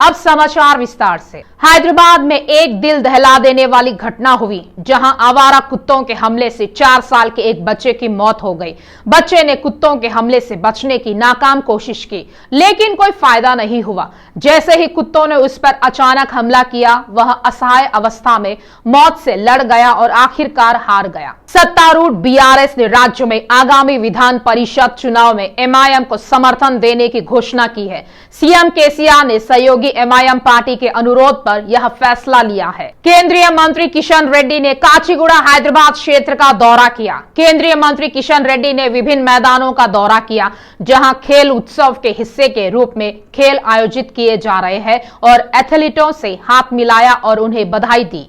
अब समाचार विस्तार से। हैदराबाद में एक दिल दहला देने वाली घटना हुई, जहां आवारा कुत्तों के हमले से 4 साल के एक बच्चे की मौत हो गई। बच्चे ने कुत्तों के हमले से बचने की नाकाम कोशिश की, लेकिन कोई फायदा नहीं हुआ। जैसे ही कुत्तों ने उस पर अचानक हमला किया, वह असहाय अवस्था में मौत से लड़ गया और आखिरकार हार गया। सत्तारूढ़ बीआरएस ने राज्य में आगामी विधान परिषद चुनाव में एमआईएम को समर्थन देने की घोषणा की है। सीएम केसीआर ने सहयोगी एमआईएम पार्टी के अनुरोध पर यह फैसला लिया है। केंद्रीय मंत्री किशन रेड्डी ने काचीगुड़ा हैदराबाद क्षेत्र का दौरा किया। केंद्रीय मंत्री किशन रेड्डी ने विभिन्न मैदानों का दौरा किया, जहां खेल उत्सव के हिस्से के रूप में खेल आयोजित किए जा रहे हैं, और एथलीटों से हाथ मिलाया और उन्हें बधाई दी।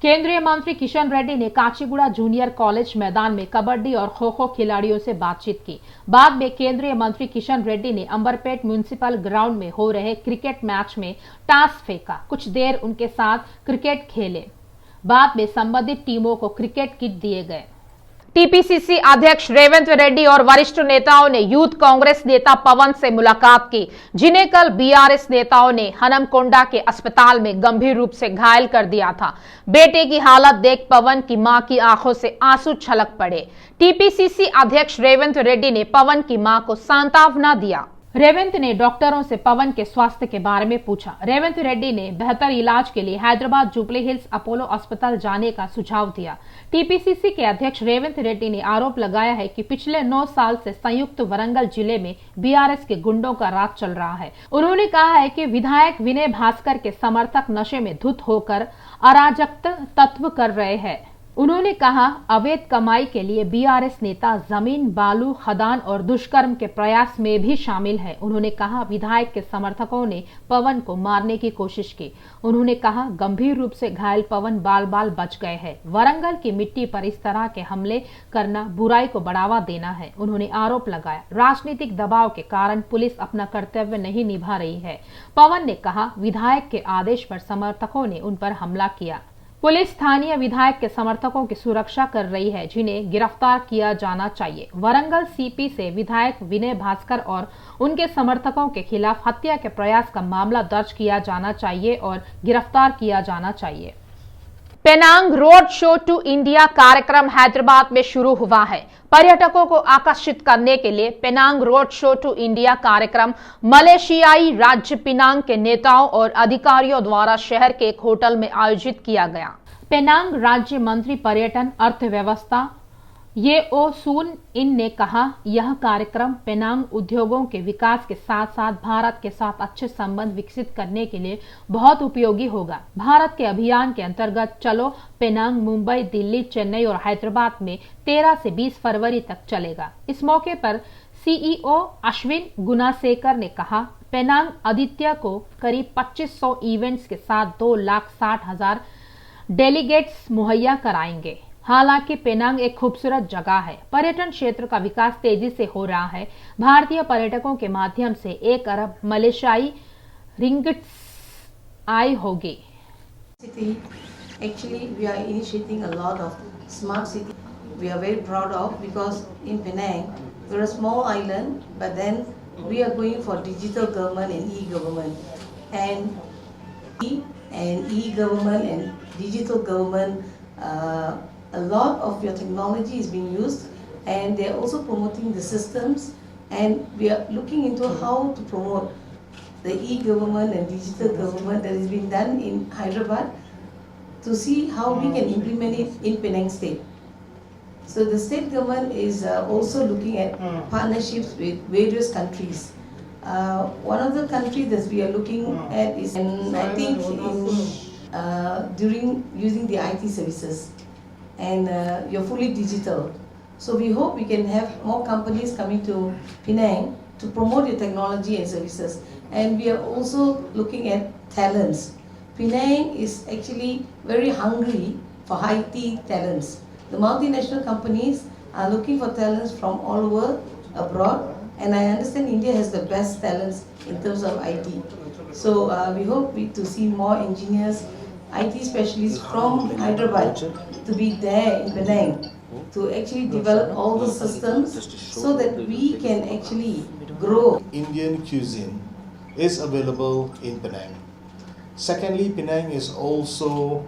केंद्रीय मंत्री किशन रेड्डी ने काचीगुड़ा जूनियर कॉलेज मैदान में कबड्डी और खो खो खिलाड़ियों से बातचीत की। बाद में केंद्रीय मंत्री किशन रेड्डी ने अंबरपेट म्युनिसिपल ग्राउंड में हो रहे क्रिकेट मैच में टॉस फेंका। कुछ देर उनके साथ क्रिकेट खेले। बाद में संबंधित टीमों को क्रिकेट किट दिए गए। टीपीसीसी अध्यक्ष रेवंत रेड्डी और वरिष्ठ नेताओं ने यूथ कांग्रेस नेता पवन से मुलाकात की, जिन्हें कल बीआरएस नेताओं ने हनमकोंडा के अस्पताल में गंभीर रूप से घायल कर दिया था। बेटे की हालत देख पवन की मां की आंखों से आंसू छलक पड़े। टीपीसीसी अध्यक्ष रेवंत रेड्डी ने पवन की मां को सांत्वना दिया। रेवंत ने डॉक्टरों से पवन के स्वास्थ्य के बारे में पूछा। रेवंत रेड्डी ने बेहतर इलाज के लिए हैदराबाद जुबली हिल्स अपोलो अस्पताल जाने का सुझाव दिया। टीपीसीसी के अध्यक्ष रेवंत रेड्डी ने आरोप लगाया है कि पिछले 9 साल से संयुक्त वरंगल जिले में बीआरएस के गुंडों का राज चल रहा है। उन्होंने कहा है कि विधायक विनय भास्कर के समर्थक नशे में धुत होकर अराजक तत्व कर रहे हैं। उन्होंने कहा, अवैध कमाई के लिए बीआरएस नेता जमीन, बालू, खदान और दुष्कर्म के प्रयास में भी शामिल है। उन्होंने कहा, विधायक के समर्थकों ने पवन को मारने की कोशिश की। उन्होंने कहा, गंभीर रूप से घायल पवन बाल बाल बच गए हैं। वरंगल की मिट्टी पर इस तरह के हमले करना बुराई को बढ़ावा देना है। उन्होंने आरोप लगाया, राजनीतिक दबाव के कारण पुलिस अपना कर्तव्य नहीं निभा रही है। पवन ने कहा, विधायक के आदेश पर समर्थकों ने उन पर हमला किया। पुलिस स्थानीय विधायक के समर्थकों की सुरक्षा कर रही है, जिन्हें गिरफ्तार किया जाना चाहिए। वरंगल सीपी से विधायक विनय भास्कर और उनके समर्थकों के खिलाफ हत्या के प्रयास का मामला दर्ज किया जाना चाहिए और गिरफ्तार किया जाना चाहिए। Penang road show to India कार्यक्रम हैदराबाद में शुरू हुआ है। पर्यटकों को आकर्षित करने के लिए Penang road show to India कार्यक्रम मलेशियाई राज्य पेनांग के नेताओं और अधिकारियों द्वारा शहर के एक होटल में आयोजित किया गया। पेनांग राज्य मंत्री पर्यटन अर्थव्यवस्था येओ सून इन ने कहा, यह कार्यक्रम पेनांग उद्योगों के विकास के साथ साथ भारत के साथ अच्छे संबंध विकसित करने के लिए बहुत उपयोगी होगा। भारत के अभियान के अंतर्गत चलो पेनांग मुंबई, दिल्ली, चेन्नई और हैदराबाद में 13 से 20 फरवरी तक चलेगा। इस मौके पर सीईओ अश्विन गुनासेकर ने कहा, पेनांग आदित्य को करीब 2500 इवेंट्स के साथ 2,60,000 डेलीगेट्स मुहैया कराएंगे। हालांकि पेनांग एक खूबसूरत जगह है। पर्यटन क्षेत्र का विकास तेजी से हो रहा है। भारतीय पर्यटकों के माध्यम से 1 अरब मलेशियाई रिंगिट्स आय होगी। Actually, we are initiating a lot of smart city. We are very proud of, because in Penang we're a small island, but then we are going for digital government and e-government, and e-government and digital government. A lot of your technology is being used, and they are also promoting the systems, and we are looking into how to promote the e-government and digital government that is being done in Hyderabad, to see how we can implement it in Penang State. So the state government is also looking at partnerships with various countries. One of the countries that we are looking at is, and I think during using the IT services, and you're fully digital. So we hope we can have more companies coming to Penang to promote your technology and services. And we are also looking at talents. Penang is actually very hungry for IT talents. The multinational companies are looking for talents from all over abroad, and I understand India has the best talents in terms of IT. So we hope to see more engineers, IT specialists from Hyderabad to be there in Penang to actually develop all the systems so that we can actually grow. Indian cuisine is available in Penang. Secondly, Penang is also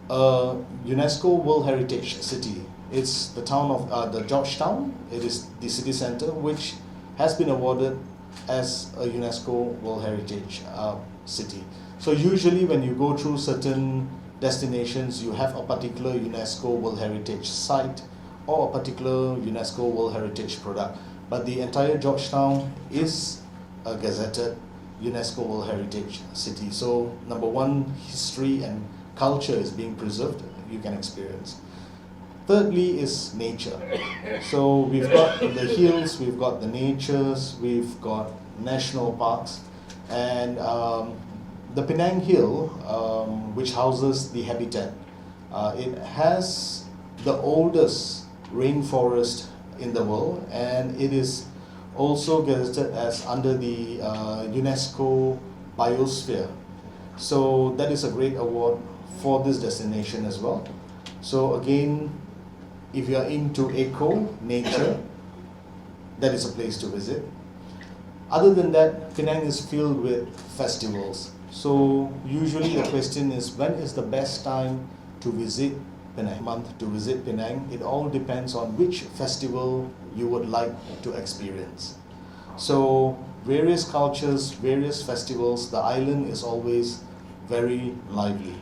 a UNESCO World Heritage City. It's the town of the Georgetown. It is the city center which has been awarded as a UNESCO World Heritage City. So usually when you go through certain destinations, you have a particular UNESCO World Heritage site or a particular UNESCO World Heritage product. But the entire Georgetown is a gazetted UNESCO World Heritage City. So number one, history and culture is being preserved, you can experience. Thirdly is nature. So we've got the hills, we've got the natures, we've got national parks, and the Penang Hill, which houses the habitat, it has the oldest rainforest in the world, and it is also gazetted as under the UNESCO Biosphere. So that is a great award for this destination as well. So again, if you are into eco, nature, that is a place to visit. Other than that, Penang is filled with festivals. So usually the question is, when is the best time to visit Penang? Month to visit Penang. It all depends on which festival you would like to experience. So various cultures, various festivals, the island is always very lively.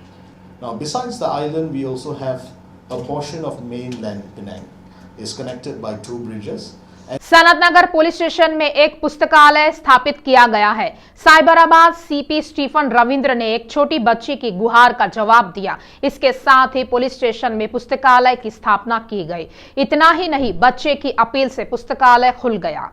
Now besides the island, we also have a portion of mainland Penang. Is connected by 2 bridges. Sanathnagar police station में एक पुस्तकालय स्थापित किया गया है। Cyberabad CP Stephen Ravindra ने एक छोटी बच्ची की गुहार का जवाब दिया। इसके साथ ही पुलिस स्टेशन में पुस्तकालय की स्थापना की गई। इतना ही नहीं, बच्चे की अपील से पुस्तकालय खुल गया।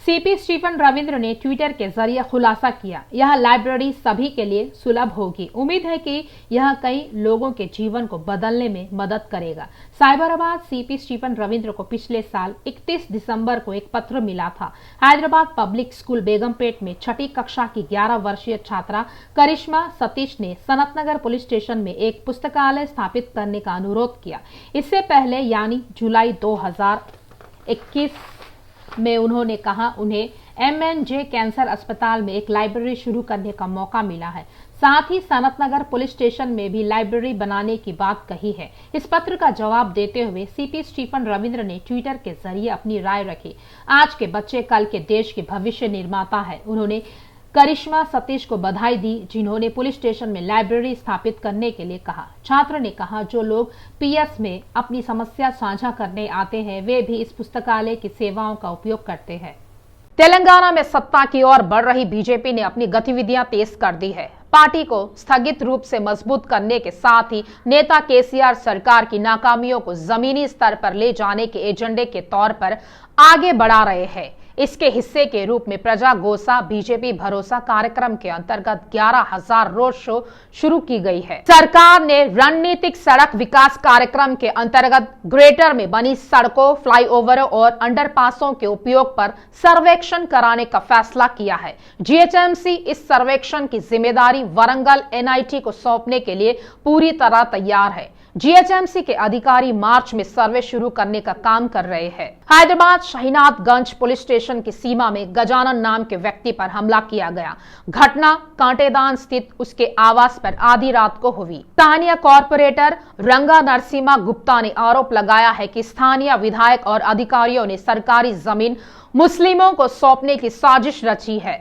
सीपी स्टीफन रविंद्र ने ट्विटर के जरिए खुलासा किया, यह लाइब्रेरी सभी के लिए सुलभ होगी। उम्मीद है कि यह कई लोगों के जीवन को बदलने में मदद करेगा। साइबराबाद सीपी स्टीफन रविंद्र को पिछले साल 31 दिसंबर को एक पत्र मिला था। हैदराबाद पब्लिक स्कूल बेगमपेट में 6ठी कक्षा की 11 वर्षीय छात्रा करिश्मा सतीश ने सनतनगर पुलिस स्टेशन में एक पुस्तकालय स्थापित करने का अनुरोध किया। इससे पहले यानी जुलाई 2021 में उन्होंने कहा उन्हें MNJ कैंसर अस्पताल में एक लाइब्रेरी शुरू करने का मौका मिला है। साथ ही सनतनगर पुलिस स्टेशन में भी लाइब्रेरी बनाने की बात कही है। इस पत्र का जवाब देते हुए सीपी स्टीफन रविंद्र ने ट्विटर के जरिए अपनी राय रखी। आज के बच्चे कल के देश के भविष्य निर्माता है। उन्होंने करिश्मा सतीश को बधाई दी, जिन्होंने पुलिस स्टेशन में लाइब्रेरी स्थापित करने के लिए कहा। छात्र ने कहा, जो लोग PS में अपनी समस्या साझा करने आते हैं, वे भी इस पुस्तकालय की सेवाओं का उपयोग करते हैं। तेलंगाना में सत्ता की ओर बढ़ रही बीजेपी ने अपनी गतिविधियां तेज कर दी है। पार्टी को स्थगित रूप से मजबूत करने के साथ ही नेता KCR सरकार की नाकामियों को जमीनी स्तर पर ले जाने के एजेंडे के तौर पर आगे बढ़ा रहे हैं। इसके हिस्से के रूप में प्रजा गोसा बीजेपी भरोसा कार्यक्रम के अंतर्गत 11,000 रोड शो शुरू की गई है। सरकार ने रणनीतिक सड़क विकास कार्यक्रम के अंतर्गत ग्रेटर में बनी सड़कों, फ्लाईओवरों और अंडरपासों के उपयोग पर सर्वेक्षण कराने का फैसला किया है। GHMC इस सर्वेक्षण की जिम्मेदारी वरंगल NIT को सौंपने के लिए पूरी तरह तैयार है। GHMC के अधिकारी मार्च में सर्वे शुरू करने का काम कर रहे हैं। हैदराबाद शहीनाथगंज पुलिस स्टेशन की सीमा में गजानन नाम के व्यक्ति पर हमला किया गया। घटना कांटेदान स्थित उसके आवास पर आधी रात को हुई। स्थानीय कॉर्पोरेटर रंगा नरसिम्हा गुप्ता ने आरोप लगाया है कि स्थानीय विधायक और अधिकारियों ने सरकारी जमीन मुस्लिमों को सौंपने की साजिश रची है।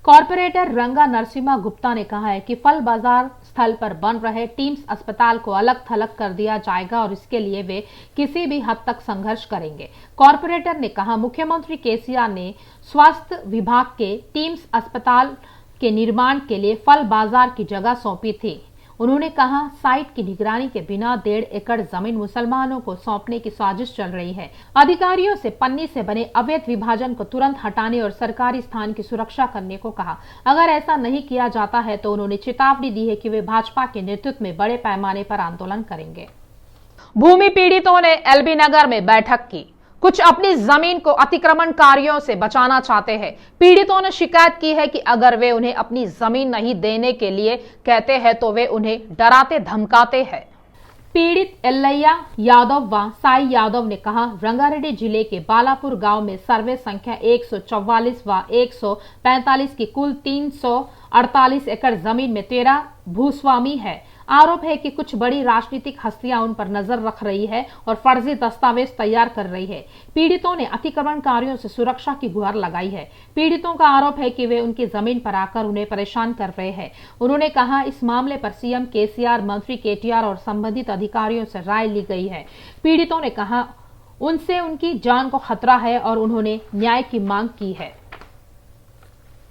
कॉर्पोरेटर रंगा नरसिम्हा गुप्ता ने कहा है कि फल बाजार स्थल पर बन रहे टीम्स अस्पताल को अलग थलग कर दिया जाएगा और इसके लिए वे किसी भी हद तक संघर्ष करेंगे। कॉर्पोरेटर ने कहा, मुख्यमंत्री KCR ने स्वास्थ्य विभाग के टीम्स अस्पताल के निर्माण के लिए फल बाजार की जगह सौंपी थी। उन्होंने कहा, साइट की निगरानी के बिना 1.5 एकड़ जमीन मुसलमानों को सौंपने की साजिश चल रही है। अधिकारियों से पन्नी से बने अवैध विभाजन को तुरंत हटाने और सरकारी स्थान की सुरक्षा करने को कहा। अगर ऐसा नहीं किया जाता है तो उन्होंने चेतावनी दी है कि वे भाजपा के नेतृत्व में बड़े पैमाने पर आंदोलन करेंगे। भूमि पीड़ितों ने LB नगर में बैठक की। कुछ अपनी जमीन को अतिक्रमणकारियों से बचाना चाहते हैं। पीड़ितों ने शिकायत की है कि अगर वे उन्हें अपनी जमीन नहीं देने के लिए कहते हैं तो वे उन्हें डराते धमकाते हैं। पीड़ित एल्लैया यादव व साई यादव ने कहा, रंगारेड्डी जिले के बालापुर गांव में सर्वे संख्या 144 व 145 की कुल 300 48 एकड़ जमीन में 13 भूस्वामी है। आरोप है कि कुछ बड़ी राजनीतिक हस्तियां उन पर नजर रख रही है और फर्जी दस्तावेज तैयार कर रही है। पीड़ितों ने अतिक्रमणकारियों से सुरक्षा की गुहार लगाई है। पीड़ितों का आरोप है कि वे उनकी जमीन पर आकर उन्हें परेशान कर रहे हैं। उन्होंने कहा, इस मामले पर सीएम केसीआर, मंत्री केटीआर और संबंधित अधिकारियों से राय ली गई है। पीड़ितों ने कहा उनसे उनकी जान को खतरा है और उन्होंने न्याय की मांग की है।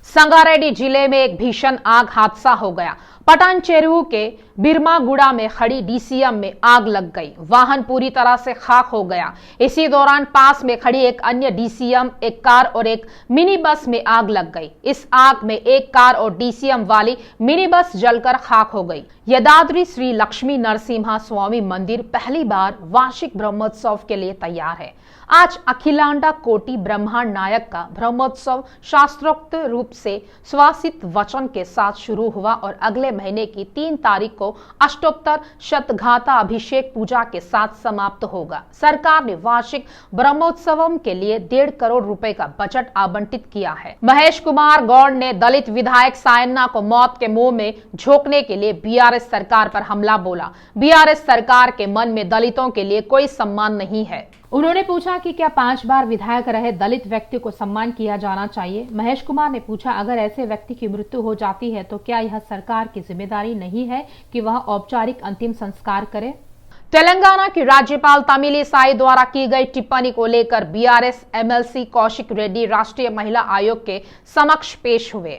संगारेड्डी जिले में एक भीषण आग हादसा हो गया। पटान चेरुवु के बिरमागुड़ा में खड़ी डीसीएम में आग लग गई। वाहन पूरी तरह से खाक हो गया। इसी दौरान पास में खड़ी एक अन्य डीसीएम, एक कार और एक मिनी बस में आग लग गई। इस आग में एक कार और डीसीएम वाली मिनी बस जलकर खाक हो गई। यदाद्री श्री लक्ष्मी नरसिम्हा स्वामी मंदिर पहली बार वार्षिक ब्रह्मोत्सव के लिए तैयार है। आज अखिलांडा कोटि ब्रह्मांड नायक का ब्रह्मोत्सव शास्त्रोक्त रूप से स्वासित वचन के साथ शुरू हुआ और अगले महीने की 3 तारीख को अष्टोत्तर शतघाता अभिषेक पूजा के साथ समाप्त होगा। सरकार ने वार्षिक ब्रह्मोत्सव के लिए 1.5 करोड़ रुपए का बजट आवंटित किया है। महेश कुमार गौड़ ने दलित विधायक सायन्ना को मौत के मुंह में झोंकने के लिए बीआरएस सरकार पर हमला बोला। बीआरएस सरकार के मन में दलितों के लिए कोई सम्मान नहीं है। उन्होंने पूछा कि क्या 5 बार विधायक रहे दलित व्यक्ति को सम्मान किया जाना चाहिए। महेश कुमार ने पूछा, अगर ऐसे व्यक्ति की मृत्यु हो जाती है तो क्या यह सरकार की जिम्मेदारी नहीं है कि वह औपचारिक अंतिम संस्कार करे। तेलंगाना की राज्यपाल तमिलिसाई द्वारा की गई टिप्पणी को लेकर बीआरएस एमएलसी कौशिक रेड्डी राष्ट्रीय महिला आयोग के समक्ष पेश हुए।